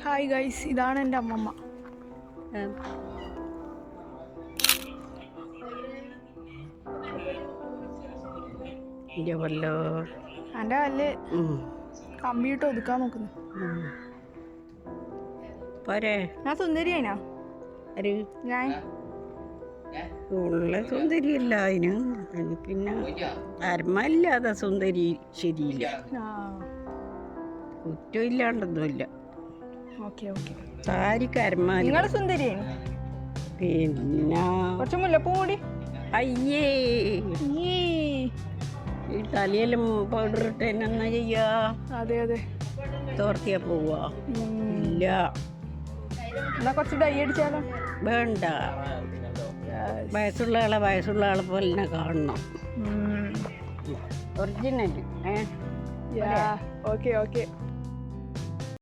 Hi guys, ഇതാണ് എൻ്റെ അമ്മമ്മ. എൻ്റെ വല്ല് കമ്പ്യൂട്ടർ ഒതുക്കാൻ നോക്കുന്നു. ഞാൻ സുന്ദരിയായിനാ? ഞാൻ ഉള്ള സുന്ദരിയല്ല അതിന്, പിന്നെ അരമല്ലാതെ സുന്ദരി ശരിയില്ല, കുറ്റമില്ലാണ്ടൊന്നുമില്ല. സാരിക്ക് അരമ. നിങ്ങള് സുന്ദരിയാണ്. പിന്നെ കുറച്ച് മുല്ലപ്പൂ കൂടി. അയ്യേ, ഈ തലയിലും പൗഡർ ഇട്ട് എന്നാ ചെയ്യാ? അതെ അതെ, തോർത്തിയാ പോവാ? ഇല്ല. എന്നാ കുറച്ച് ഡൈ അടിച്ചാലോ? വേണ്ട, വയസ്സുള്ള ആളെ പോലെ തന്നെ കാണണം. ഒറിജിനൽ. ഓക്കെ.